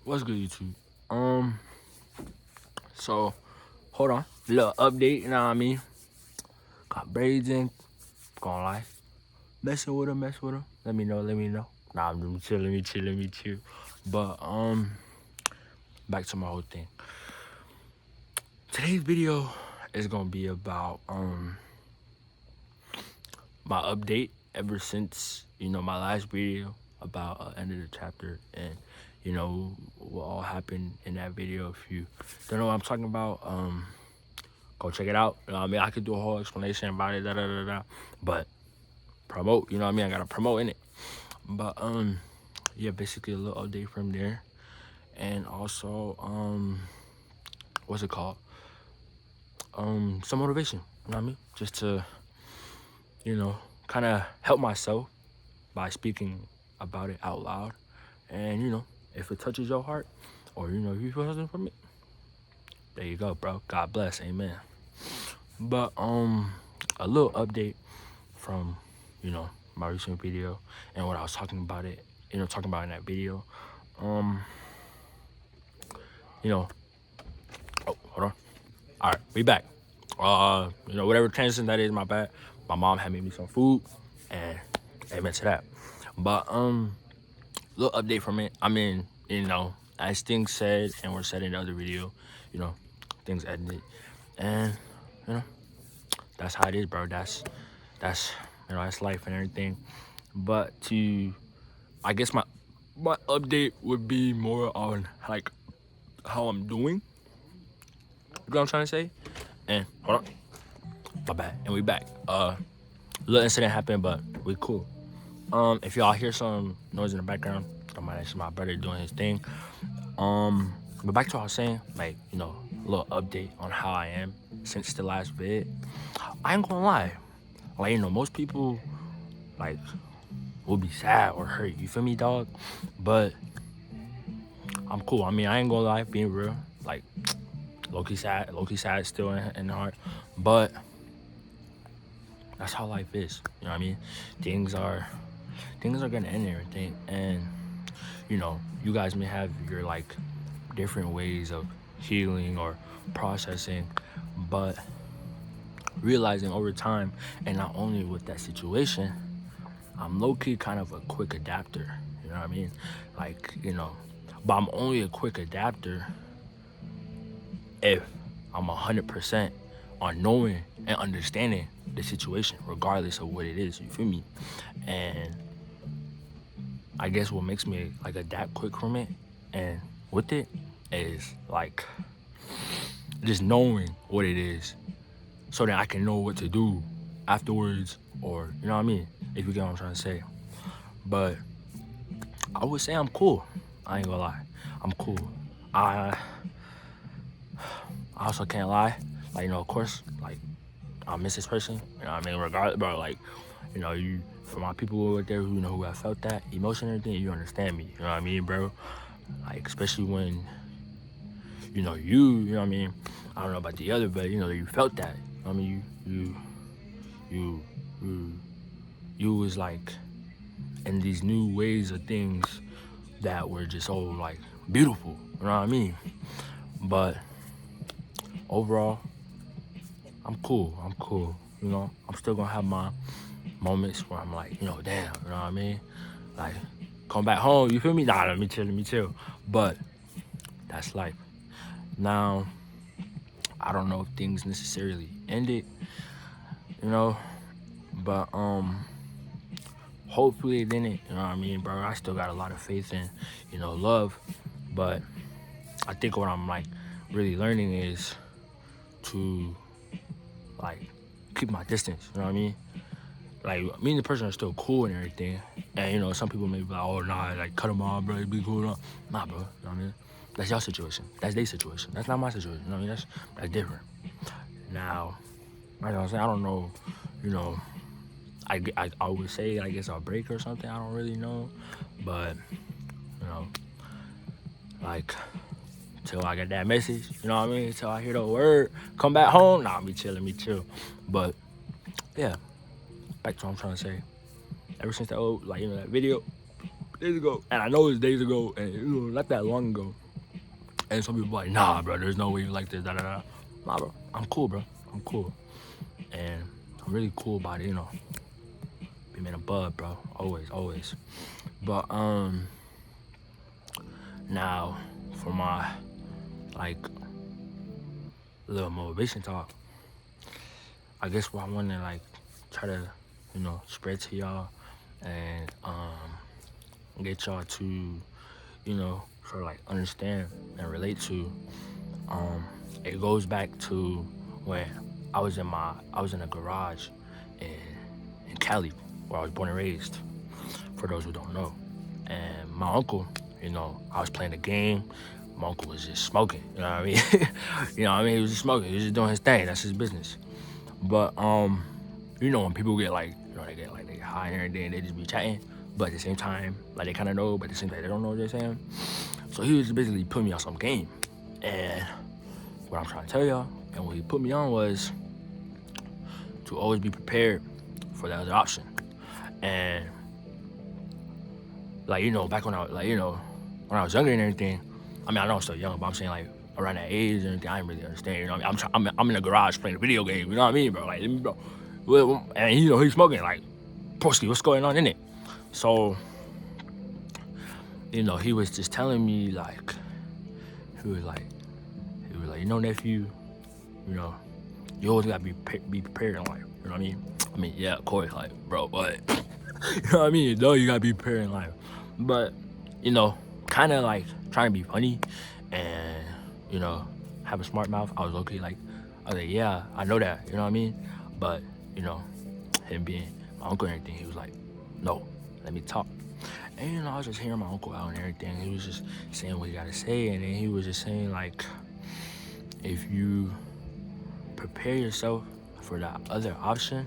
What's good, YouTube? So hold on, little update. You know what I mean? Got braids in. Gonna lie, messing with them, mess with them. Let me know, let me know. Nah, I'm chill, let me chill, let me chill. But back to my whole thing. Today's video is gonna be about my update ever since my last video about end of the chapter and what all happened in that video. If you don't know what I'm talking about, go check it out. You know what I mean? I could do a whole explanation about it, but promote, you know what I mean? I gotta promote in it. But yeah, basically a little update from there. And also, what's it called? Some motivation, you know what I mean? Just to, kind of help myself by speaking about it out loud. And if it touches your heart or if you feel something from it, there you go, bro. God bless, amen. But a little update from my recent video and what I was talking about in that video. Oh, hold on. All right, we back. Whatever transition that is, my bad. My mom had made me some food, and amen to that. But little update from it. I mean, as things said and were said in the other video, things ended, and that's how it is, bro. That's that's life and everything. But I guess my update would be more on like how I'm doing. You know what I'm trying to say? And hold on, my bad. And we back. Little incident happened, but we cool. If y'all hear some noise in the background, that's my brother doing his thing. But back to what I was saying, like, a little update on how I am since the last vid. I ain't gonna lie. Like, most people, like, will be sad or hurt. You feel me, dog? But I'm cool. I mean, I ain't gonna lie, being real. Like, low-key sad still in the heart. But that's how life is. You know what I mean? Things are gonna end and everything. And, you guys may have your, like, different ways of healing or processing, but realizing over time, and not only with that situation, I'm low-key kind of a quick adapter. You know what I mean? Like, but I'm only a quick adapter if I'm 100% on knowing and understanding the situation, regardless of what it is. You feel me? And I guess what makes me like adapt quick from it and with it is like just knowing what it is, so that I can know what to do afterwards, or you know what I mean? If you get what I'm trying to say. But I would say I'm cool. I ain't gonna lie, I'm cool. I also can't lie. Like, of course, like, I miss this person. You know what I mean? Regardless, bro, like, you, for my people out there who have felt that emotion and everything, you understand me. You know what I mean, bro? Like, especially when, you know what I mean? I don't know about the other, but, you felt that. I mean, you was, like, in these new ways of things that were just so, like, beautiful. You know what I mean? But overall, I'm cool. I'm still gonna have my moments where I'm like, damn, you know what I mean? Like, come back home, you feel me? Nah, let me chill. But that's life. Now, I don't know if things necessarily ended, but hopefully it didn't, you know what I mean, bro? I still got a lot of faith in, love. But I think what I'm like really learning is to like keep my distance, you know what I mean? Like, me and the person are still cool and everything. And, some people may be like, oh, nah, like, cut them off, bro, be cool. Nah, bro, you know what I mean? That's your situation. That's their situation. That's not my situation, you know what I mean? That's different. Now, like I was saying, I don't know, I would say, I guess, I'll break or something. I don't really know. But, like, till I get that message, you know what I mean? Till I hear the word, come back home, nah, me chill. But, yeah, back to what I'm trying to say. Ever since that that video, days ago. And I know it's days ago, and not that long ago. And some people like, nah, bro, there's no way you like this, da da da. Nah, bro, I'm cool, bro. I'm cool. And I'm really cool about it, Be man above, bro. Always. But now for my like little motivation talk. I guess what I wanna like try to, spread to y'all and get y'all to, sort of like understand and relate to. It goes back to when I was in a garage in Cali, where I was born and raised, for those who don't know. And my uncle, I was playing a game. My uncle was just smoking, you know what I mean? He was just smoking. He was just doing his thing. That's his business. But, when people get like, they get high and everything, they just be chatting. But at the same time, like they kind of know, but at the same time, they don't know what they're saying. So he was basically putting me on some game. And what I'm trying to tell y'all, and what he put me on was to always be prepared for the other option. And back when when I was younger and everything, I mean, I know I'm still young, but I'm saying like around that age and everything, I didn't really understand. I'm in the garage playing a video game. You know what I mean, bro? Like, bro. Well, and he's smoking. Like, Broski, what's going on in it? So, he was just telling me like, he was like, nephew, you always gotta be prepared in life. You know what I mean? I mean, yeah, of course, like, bro, but you know what I mean? No, you gotta be prepared in life. But, kind of like trying to be funny and, have a smart mouth. I was okay, like, yeah, I know that, you know what I mean? But, him being my uncle and everything, he was like, no, let me talk. And, I was just hearing my uncle out and everything. He was just saying what he gotta say. And then he was just saying, like, if you prepare yourself for that other option,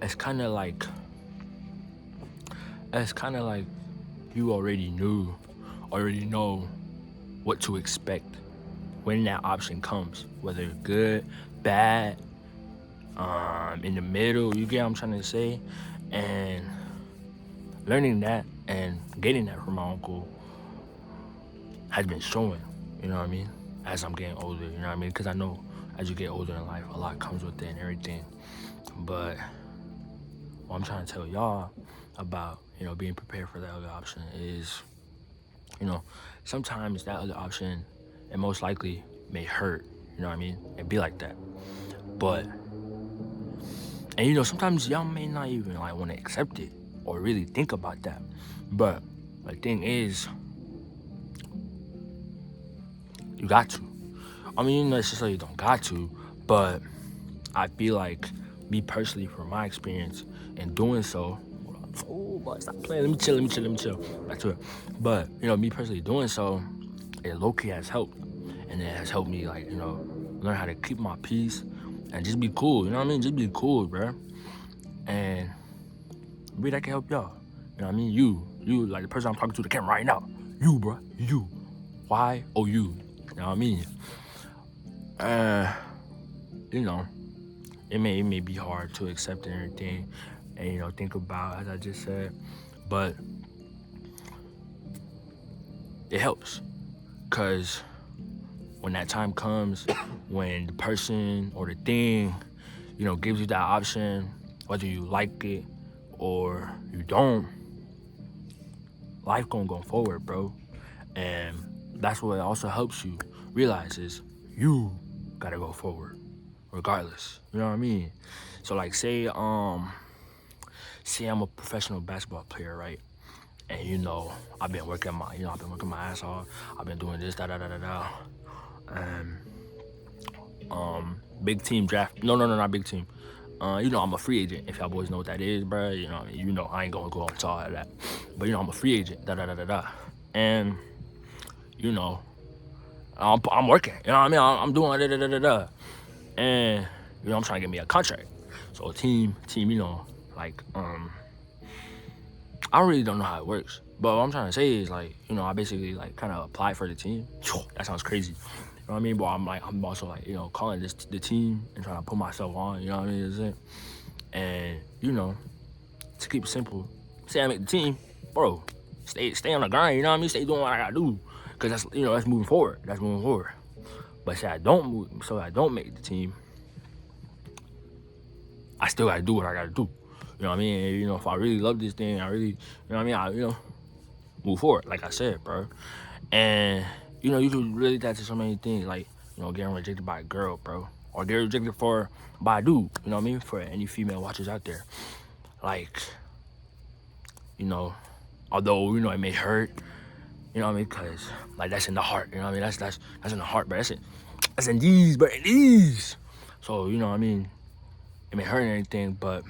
it's kind of like you already know what to expect when that option comes, whether good, bad, in the middle, you get what I'm trying to say? And learning that and getting that from my uncle has been showing, you know what I mean, as I'm getting older, you know what I mean? Because I know as you get older in life, a lot comes with it and everything. But what I'm trying to tell y'all about, being prepared for that other option is, sometimes that other option, and most likely, may hurt, you know what I mean? And be like that. But, and sometimes y'all may not even like want to accept it or really think about that. But the thing is, you got to. I mean, you necessarily don't got to, but I feel like, me personally, from my experience in doing so, oh, boy, stop playing. Let me chill. Back to it. But, me personally doing so, it low-key has helped. And it has helped me, like, learn how to keep my peace and just be cool. You know what I mean? Just be cool, bro. And maybe that can help y'all. You know what I mean? You, like the person I'm talking to the camera right now. You, bro. You. Y-O-U. You know what I mean? It may be hard to accept and everything and, think about, as I just said. But it helps. Because when that time comes, when the person or the thing, gives you that option, whether you like it or you don't, life gonna go forward, bro. And that's what also helps you realize is you gotta go forward regardless. You know what I mean? So like say I'm a professional basketball player, right? And I've been working my ass off. I've been doing this, and big team draft. No, not big team. I'm a free agent. If y'all boys know what that is, bro. I ain't gonna go into all of that. But I'm a free agent. And I'm working. You know what I mean? I'm doing And I'm trying to get me a contract. So a team, like I really don't know how it works. But what I'm trying to say is like, I basically like kind of applied for the team. That sounds crazy. You know what I mean? But I'm also like, calling this the team and trying to put myself on, you know what I mean? And, to keep it simple, say I make the team, bro, stay on the grind, you know what I mean? Stay doing what I gotta do. Cause that's, you know, that's moving forward. That's moving forward. But say I don't make the team, I still gotta do what I gotta do. You know what I mean? And, you know, if I really love this thing, I really, you know what I mean? I, you know, move forward, like I said, bro. And, you know, you can relate that to so many things, like, you know, getting rejected by a girl, bro. Or getting rejected by a dude, you know what I mean? For any female watchers out there. Like, you know, although, you know, it may hurt, you know what I mean? Because, like, that's in the heart, you know what I mean? That's in the heart, bro. That's in these, bro, in these. So, you know what I mean? It may hurt anything, but,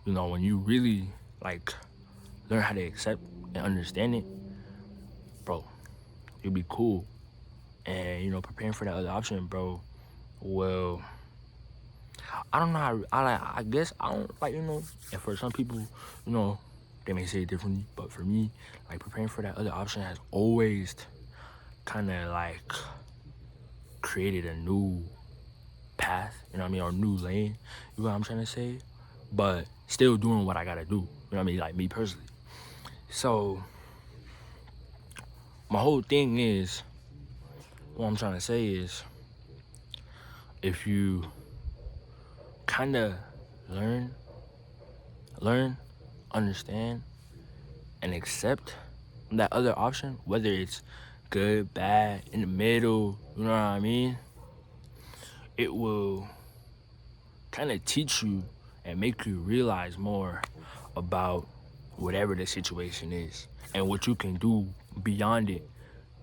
you know, when you really, like, learn how to accept and understand it, bro, you'll be cool. And, you know, preparing for that other option, bro, well, I don't know how, I guess I don't, like, you know, and for some people, you know, they may say it differently, but for me, like, preparing for that other option has always kind of, like, created a new path, you know what I mean, or new lane, you know what I'm trying to say? But still doing what I gotta do, you know what I mean, like, me personally. So, my whole thing is, what I'm trying to say is, if you kind of learn, understand, and accept that other option, whether it's good, bad, in the middle, you know what I mean? It will kind of teach you and make you realize more about whatever the situation is and what you can do beyond it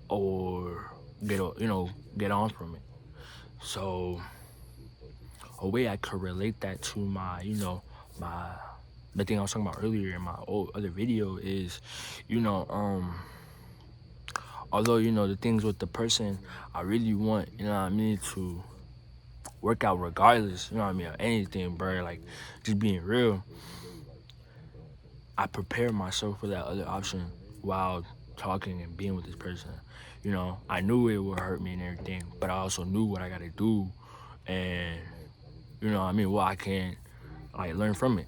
or get on from it. So a way I could relate that to my, you know, the thing I was talking about earlier in my other video is, you know, although, you know, the things with the person I really want, you know what I mean, to work out regardless, you know what I mean, of anything, bro, like, just being real, I prepare myself for that other option while talking and being with this person. You know, I knew it would hurt me and everything, but I also knew what I gotta do and, you know what I mean, what I can, like, learn from it.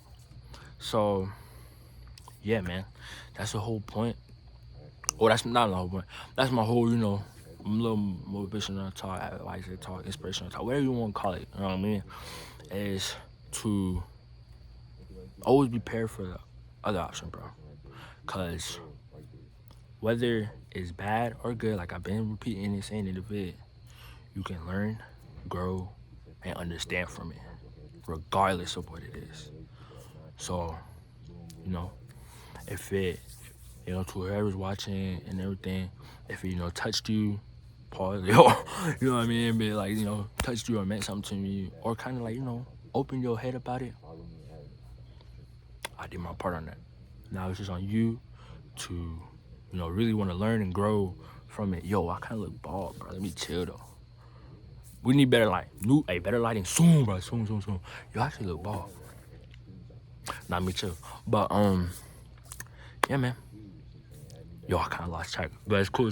So, yeah, man, that's the whole point. Oh, that's not the whole point. That's my whole, you know, little motivational talk, like I said, talk, inspirational talk, whatever you want to call it, you know what I mean, is to always be prepared for the other option, bro. Because whether it's bad or good, like I've been repeating and saying in the vid, you can learn, grow, and understand from it, regardless of what it is. So, you know, if it, you know, to whoever's watching and everything, if it, you know, touched you, pause, yo, you know what I mean, but like, you know, touched you or meant something to me, or kind of like, you know, open your head about it, I did my part on that. Now it's just on you to, you know, really want to learn and grow from it. Yo, I kind of look bald, bro. Let me chill, though. We need better light. Better lighting soon, bro. Soon. Yo, I actually look bald. Nah, me chill. But, yeah, man. Yo, I kind of lost track. But it's cool.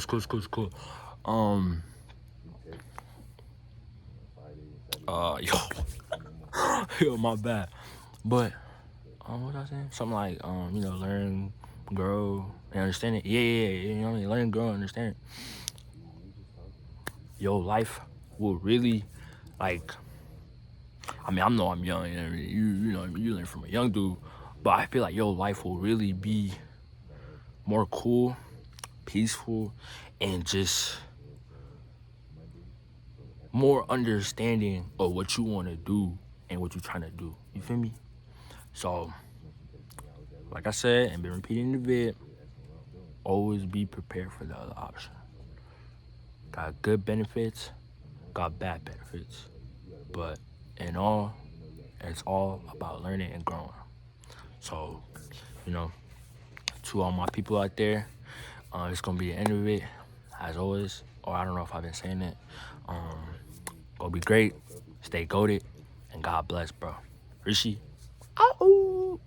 Yo, my bad. But, what was I saying? Something like, you know, learn, grow, and understand it. Yeah, you know what I mean? Learn, grow, and understand it. Yo, life will really, like, I mean, I know I'm young, and you know, you learn from a young dude, but I feel like, yo, life will really be more cool, peaceful, and just more understanding of what you want to do and what you're trying to do. You feel me? So, like I said, and been repeating the vid, always be prepared for the other option. Got good benefits, got bad benefits, but in all, it's all about learning and growing. So, you know, to all my people out there, it's gonna be the end of it, as always. Or I don't know if I've been saying it. Go be great, stay goated, and God bless, bro. Rishi. Ow.